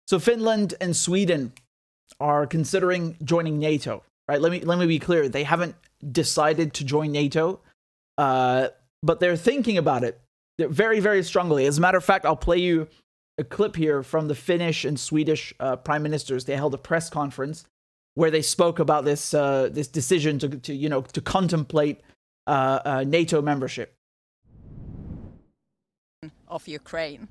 So Finland and Sweden are considering joining NATO, right? Let me be clear. They haven't decided to join NATO, but they're thinking about it. They're very, very strongly. As a matter of fact, I'll play you a clip here from the Finnish and Swedish prime ministers. They held a press conference where they spoke about this decision to contemplate NATO membership. Of Ukraine.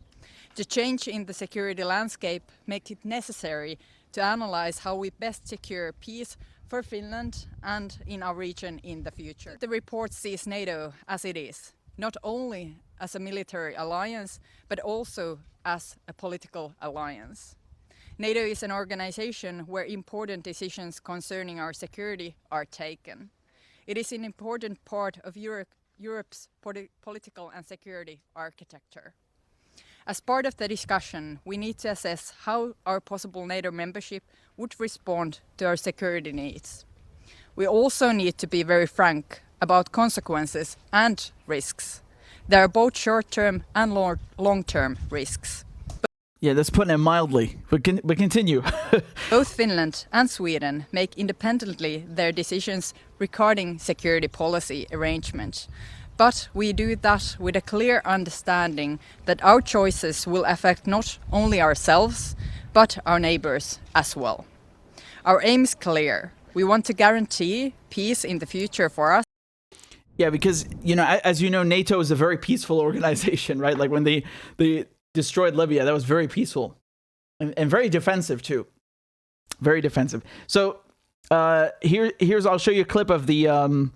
The change in the security landscape makes it necessary to analyze how we best secure peace for Finland and in our region in the future. The report sees NATO as it is, not only as a military alliance, but also as a political alliance. NATO is an organization where important decisions concerning our security are taken. It is an important part of Europe's political and security architecture. As part of the discussion, we need to assess how our possible NATO membership would respond to our security needs. We also need to be very frank about consequences and risks. There are both short-term and long-term risks. Yeah, that's putting it mildly, but continue. Both Finland and Sweden make independently their decisions regarding security policy arrangements. But we do that with a clear understanding that our choices will affect not only ourselves, but our neighbors as well. Our aim is clear. We want to guarantee peace in the future for us. Yeah, because, as you know, NATO is a very peaceful organization, right? Like when they destroyed Libya, that was very peaceful and very defensive too. Very defensive. So here's I'll show you a clip of the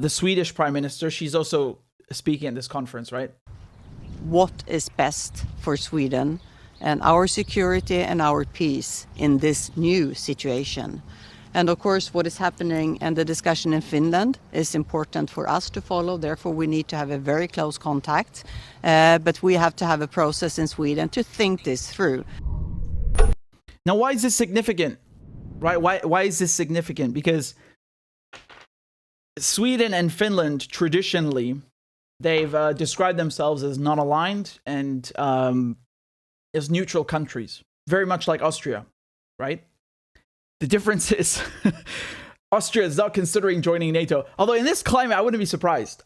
Swedish prime minister. She's also speaking at this conference, right? What is best for Sweden and our security and our peace in this new situation? And of course, what is happening and the discussion in Finland is important for us to follow. Therefore, we need to have a very close contact. But we have to have a process in Sweden to think this through. Now, why is this significant? Right? Why is this significant? Because Sweden and Finland, traditionally, they've described themselves as non-aligned and as neutral countries, very much like Austria, right? The difference is Austria is not considering joining NATO. Although in this climate, I wouldn't be surprised.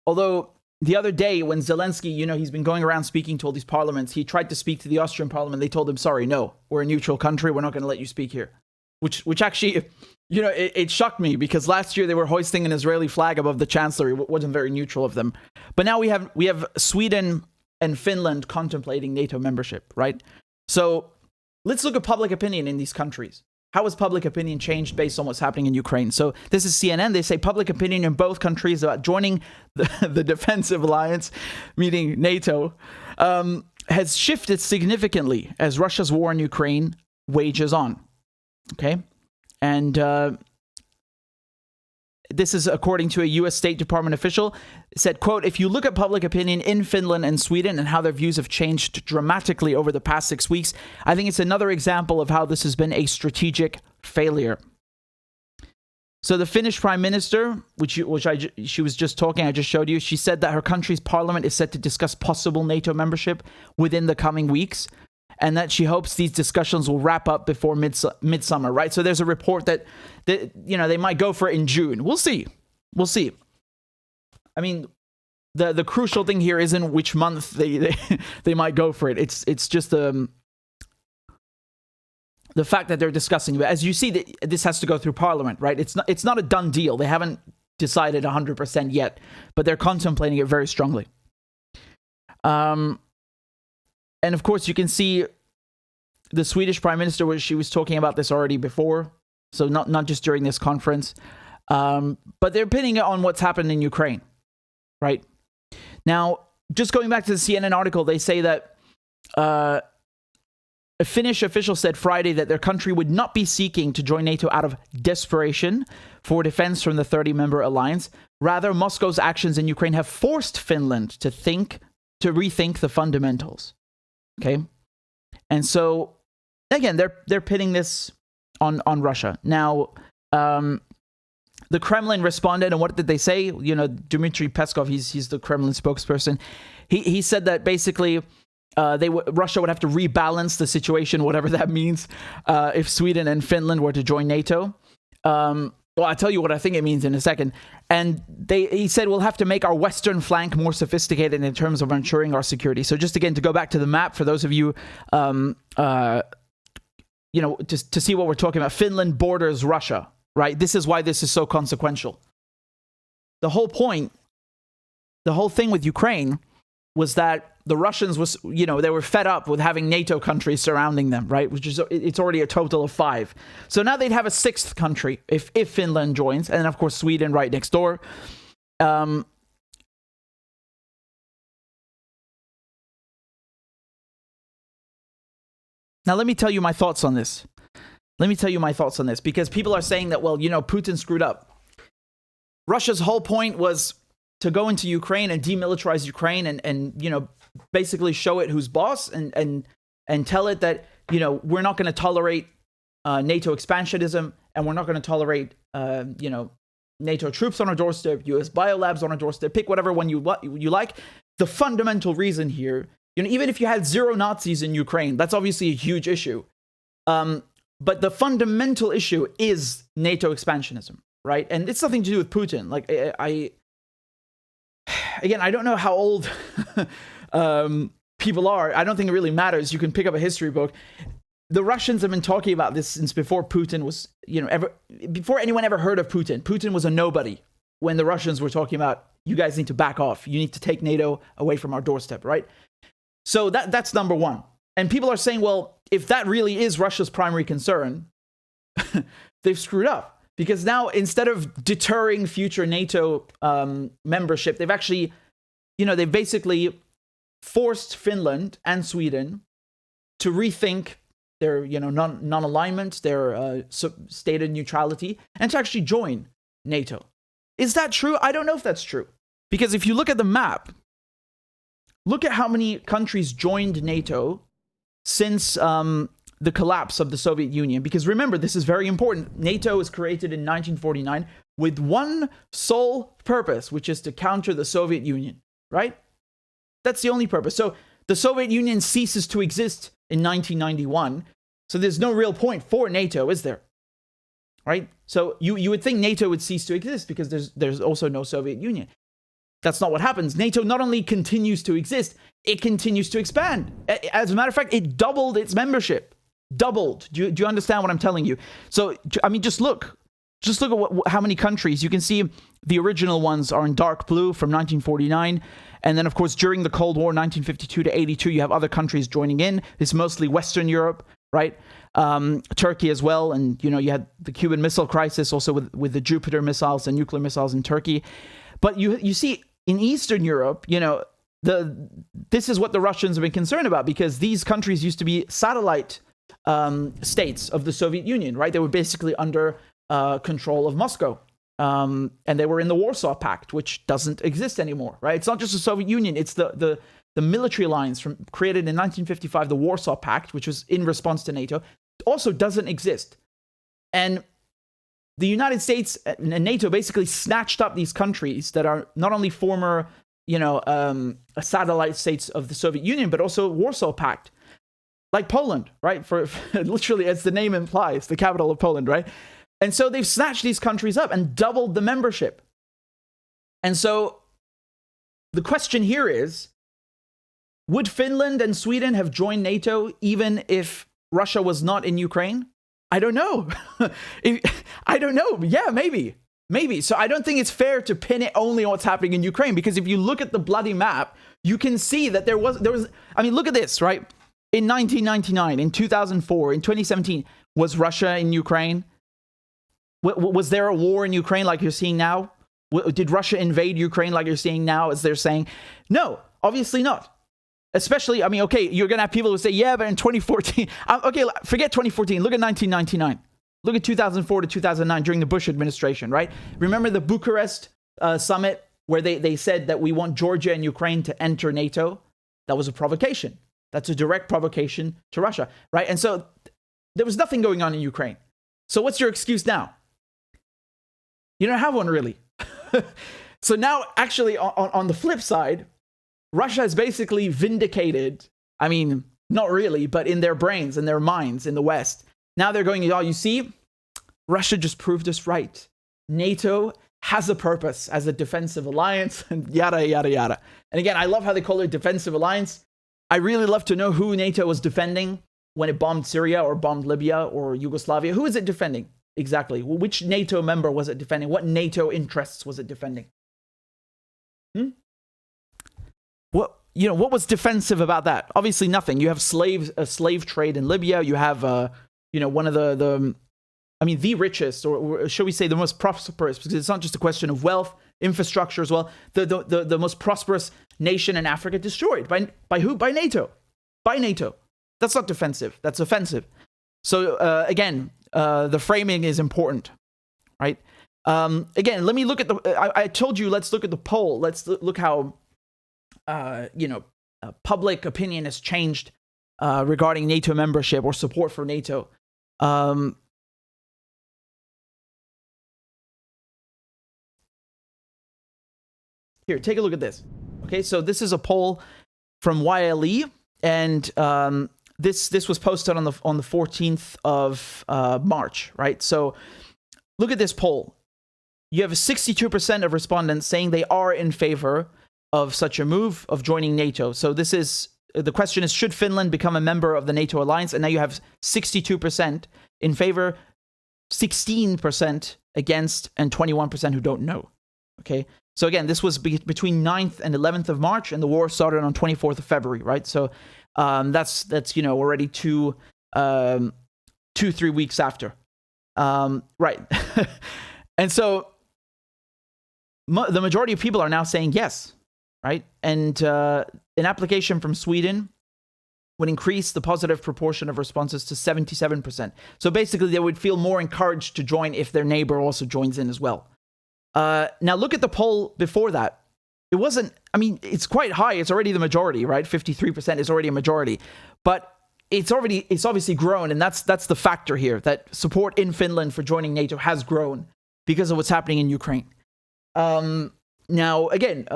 Although the other day when Zelensky, he's been going around speaking to all these parliaments, he tried to speak to the Austrian parliament. They told him, sorry, no, we're a neutral country. We're not going to let you speak here. Which actually, it shocked me because last year they were hoisting an Israeli flag above the chancellor. It wasn't very neutral of them. But now we have Sweden and Finland contemplating NATO membership, right? So let's look at public opinion in these countries. How has public opinion changed based on what's happening in Ukraine? So this is CNN. They say public opinion in both countries about joining the defensive alliance, meaning NATO, has shifted significantly as Russia's war in Ukraine wages on. Okay. And this is according to a U.S. State Department official. It said, quote, if you look at public opinion in Finland and Sweden and how their views have changed dramatically over the past 6 weeks, I think it's another example of how this has been a strategic failure. So the Finnish prime minister, she was just talking, I just showed you, she said that her country's parliament is set to discuss possible NATO membership within the coming weeks, and that she hopes these discussions will wrap up before midsummer, right? So there's a report that they might go for it in June. We'll see. I mean, the crucial thing here isn't which month they might go for it. It's just the fact that they're discussing. But as you see, this has to go through Parliament, right? It's not a done deal. They haven't decided 100% yet, but they're contemplating it very strongly. And of course, you can see the Swedish prime minister, she was talking about this already before. So not just during this conference. But they're pinning it on what's happened in Ukraine, right? Now, just going back to the CNN article, they say that a Finnish official said Friday that their country would not be seeking to join NATO out of desperation for defense from the 30-member alliance. Rather, Moscow's actions in Ukraine have forced Finland to rethink the fundamentals. Okay, and so again, they're pitting this on Russia. Now, the Kremlin responded, and what did they say? Dmitry Peskov, he's the Kremlin spokesperson. He said that basically Russia would have to rebalance the situation, whatever that means, if Sweden and Finland were to join NATO. Well, I'll tell you what I think it means in a second. And he said we'll have to make our western flank more sophisticated in terms of ensuring our security. So just again, to go back to the map, for those of you, just to see what we're talking about, Finland borders Russia, right? This is why this is so consequential. The whole thing with Ukraine was that the Russians they were fed up with having NATO countries surrounding them, right? It's already a total of 5. So now they'd have a 6th country if Finland joins, and then of course Sweden right next door. Now let me tell you my thoughts on this. Because people are saying that, well, Putin screwed up. Russia's whole point was to go into Ukraine and demilitarize Ukraine and basically show it who's boss and tell it that, we're not going to tolerate NATO expansionism, and we're not going to tolerate, NATO troops on our doorstep, US biolabs on our doorstep, pick whatever one you like. The fundamental reason here, even if you had 0 Nazis in Ukraine, that's obviously a huge issue. But the fundamental issue is NATO expansionism, right? And it's nothing to do with Putin. Like, I don't know how old people are. I don't think it really matters. You can pick up a history book. The Russians have been talking about this since before Putin was, before anyone ever heard of Putin. Putin was a nobody when the Russians were talking about, you guys need to back off. You need to take NATO away from our doorstep, right? So that's number one. And people are saying, well, if that really is Russia's primary concern, they've screwed up. Because now, instead of deterring future NATO membership, they've actually, they've basically forced Finland and Sweden to rethink their, non-alignment, their stated neutrality, and to actually join NATO. Is that true? I don't know if that's true. Because if you look at the map, look at how many countries joined NATO since the collapse of the Soviet Union. Because remember, this is very important. NATO was created in 1949 with one sole purpose, which is to counter the Soviet Union, right? That's the only purpose. So the Soviet Union ceases to exist in 1991. So there's no real point for NATO, is there? Right? So you would think NATO would cease to exist because there's also no Soviet Union. That's not what happens. NATO not only continues to exist, it continues to expand. As a matter of fact, it doubled its membership. Doubled. Do you understand what I'm telling you? So, I mean, just look at how many countries. You can see the original ones are in dark blue from 1949. And then, of course, during the Cold War, 1952 to 82, you have other countries joining in. It's mostly Western Europe, right? Turkey as well. And, you had the Cuban Missile Crisis also with the Jupiter missiles and nuclear missiles in Turkey. But you see, in Eastern Europe, this is what the Russians have been concerned about, because these countries used to be satellite states of the Soviet Union, right? They were basically under control of Moscow. And they were in the Warsaw Pact, which doesn't exist anymore, right? It's not just the Soviet Union. It's the military alliance created in 1955, the Warsaw Pact, which was in response to NATO, also doesn't exist. And the United States and NATO basically snatched up these countries that are not only former, satellite states of the Soviet Union, but also Warsaw Pact, like Poland, right? For literally, as the name implies, the capital of Poland, right? And so they've snatched these countries up and doubled the membership. And so the question here is, would Finland and Sweden have joined NATO even if Russia was not in Ukraine? I don't know. I don't know. Yeah, maybe. So I don't think it's fair to pin it only on what's happening in Ukraine, because if you look at the bloody map, you can see that there was, I mean, look at this, right? In 1999, in 2004, in 2017, was Russia in Ukraine? Was there a war in Ukraine like you're seeing now? Did Russia invade Ukraine like you're seeing now, as they're saying? No, obviously not. Especially, I mean, okay, you're going to have people who say, yeah, but in 2014, okay, forget 2014. Look at 1999. Look at 2004 to 2009 during the Bush administration, right? Remember the Bucharest summit where they said that we want Georgia and Ukraine to enter NATO? That was a provocation. That's a direct provocation to Russia, right? And so there was nothing going on in Ukraine. So what's your excuse now? You don't have one, really. So now, actually, on the flip side, Russia has basically vindicated, I mean, not really, but in their brains, in their minds, in the West. Now they're going, oh, you see, Russia just proved us right. NATO has a purpose as a defensive alliance, and yada, yada, yada. And again, I love how they call it defensive alliance. I really love to know who NATO was defending when it bombed Syria or bombed Libya or Yugoslavia. Who is it defending? Exactly. Which NATO member was it defending? What NATO interests was it defending? What was defensive about that? Obviously nothing. You have a slave trade in Libya. You have one of the richest, or should we say the most prosperous, because it's not just a question of wealth, infrastructure as well. The most prosperous nation in Africa destroyed by who? By NATO. By NATO. That's not defensive. That's offensive. So again, the framing is important, right? Again, let me look at I told you, let's look at the poll. Let's look how public opinion has changed regarding NATO membership or support for NATO. Here, take a look at this. Okay, so this is a poll from YLE, and this was posted on the 14th of March, right? So look at this poll. You have 62% of respondents saying they are in favor of such a move, of joining NATO. So the question is, should Finland become a member of the NATO alliance? And now you have 62% in favor, 16% against, and 21% who don't know. Okay. So again, this was between 9th and 11th of March, and the war started on 24th of February, right? So that's already 3 weeks after, right? And so the majority of people are now saying yes, right? And an application from Sweden would increase the positive proportion of responses to 77%. So basically, they would feel more encouraged to join if their neighbor also joins in as well. Now look at the poll before that. It wasn't, it's quite high. It's already the majority, right? 53% is already a majority, but it's obviously grown. And that's the factor here, that support in Finland for joining NATO has grown because of what's happening in Ukraine. Now, again,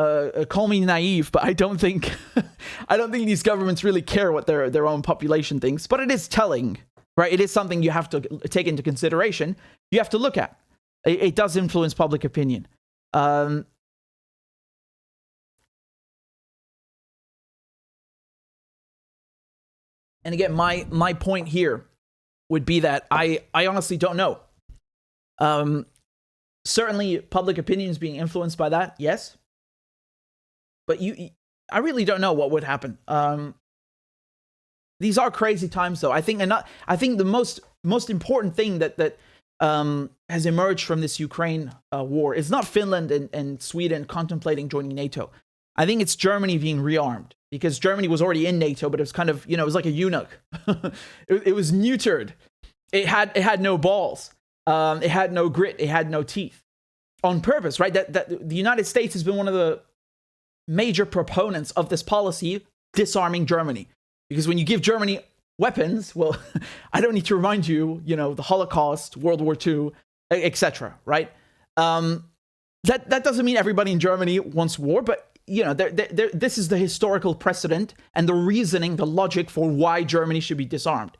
call me naive, but I don't think these governments really care what their own population thinks, but it is telling, right? It is something you have to take into consideration. You have to look at. It does influence public opinion. And again, my point here would be that I honestly don't know. Certainly, public opinion is being influenced by that, yes. But I really don't know what would happen. These are crazy times, though. I think the most important thing that has emerged from this Ukraine war is not Finland and Sweden contemplating joining NATO. I think it's Germany being rearmed, because Germany was already in NATO, but it was kind of, it was like a eunuch. it was neutered. It had no balls. It had no grit. It had no teeth. On purpose, right? That the United States has been one of the major proponents of this policy, disarming Germany. Because when you give Germany weapons, well, I don't need to remind you, the Holocaust, World War II, etc., right? That doesn't mean everybody in Germany wants war, but, this is the historical precedent and the reasoning, the logic for why Germany should be disarmed.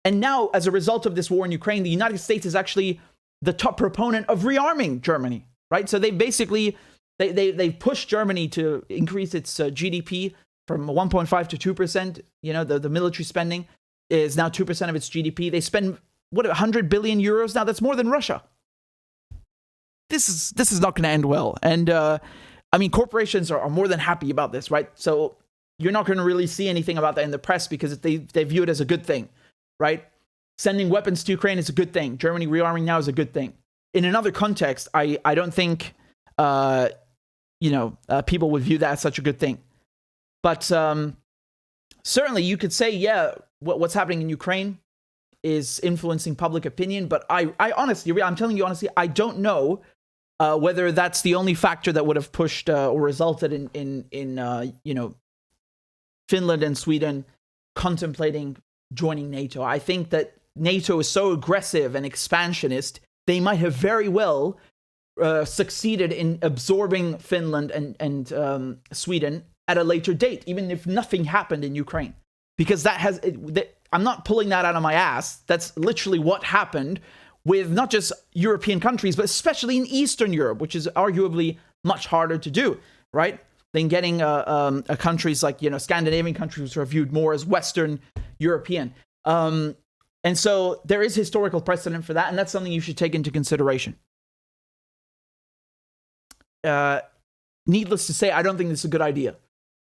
And now, as a result of this war in Ukraine, the United States is actually the top proponent of rearming Germany, right? So they basically, they pushed Germany to increase its GDP from 1.5 to 2%. The military spending is now 2% of its GDP. They spend, 100 billion euros now? That's more than Russia. This is not going to end well. And, corporations are more than happy about this, right? So you're not going to really see anything about that in the press because they view it as a good thing, right? Sending weapons to Ukraine is a good thing. Germany rearming now is a good thing. In another context, I don't think, people would view that as such a good thing. But certainly you could say, yeah, what's happening in Ukraine is influencing public opinion. But I honestly, I'm telling you honestly, I don't know whether that's the only factor that would have pushed or resulted in Finland and Sweden contemplating joining NATO. I think that NATO is so aggressive and expansionist, they might have very well succeeded in absorbing Finland and Sweden at a later date, even if nothing happened in Ukraine. because I'm not pulling that out of my ass. That's literally what happened with not just European countries, but especially in Eastern Europe, which is arguably much harder to do, right? Than getting countries like, Scandinavian countries, which are viewed more as Western European. And so there is historical precedent for that, and that's something you should take into consideration. Needless to say, I don't think this is a good idea,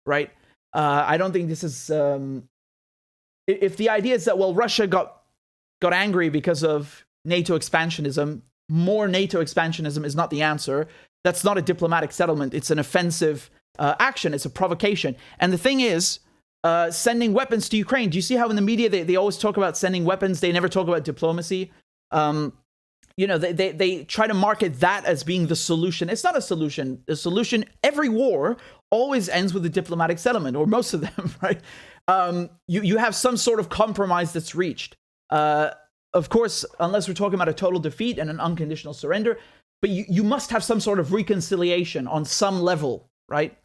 right? I don't think this is... if the idea is that, well, Russia got angry because of NATO expansionism, more NATO expansionism is not the answer. That's not a diplomatic settlement. It's an offensive action. It's a provocation. And the thing is, sending weapons to Ukraine. Do you see how in the media they always talk about sending weapons? They never talk about diplomacy. They try to market that as being the solution. It's not a solution. The solution, every war always ends with a diplomatic settlement, or most of them, right? You have some sort of compromise that's reached. Of course, unless we're talking about a total defeat and an unconditional surrender, but you must have some sort of reconciliation on some level, right?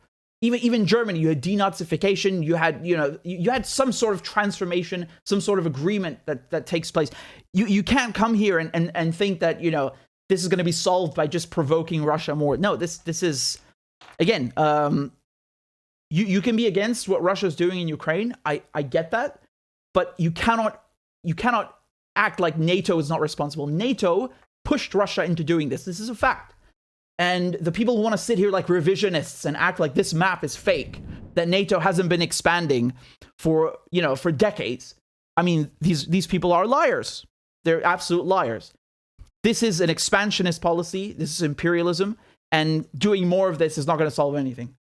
Even Germany, you had denazification, you had some sort of transformation, some sort of agreement that takes place. You can't come here and think that, this is going to be solved by just provoking Russia more. No, this is, again, you can be against what Russia's doing in Ukraine. I get that, but you cannot act like NATO is not responsible. NATO pushed Russia into doing this. This is a fact. And the people who want to sit here like revisionists and act like this map is fake, that NATO hasn't been expanding for decades. I mean, these people are liars. They're absolute liars. This is an expansionist policy. This is imperialism. And doing more of this is not going to solve anything.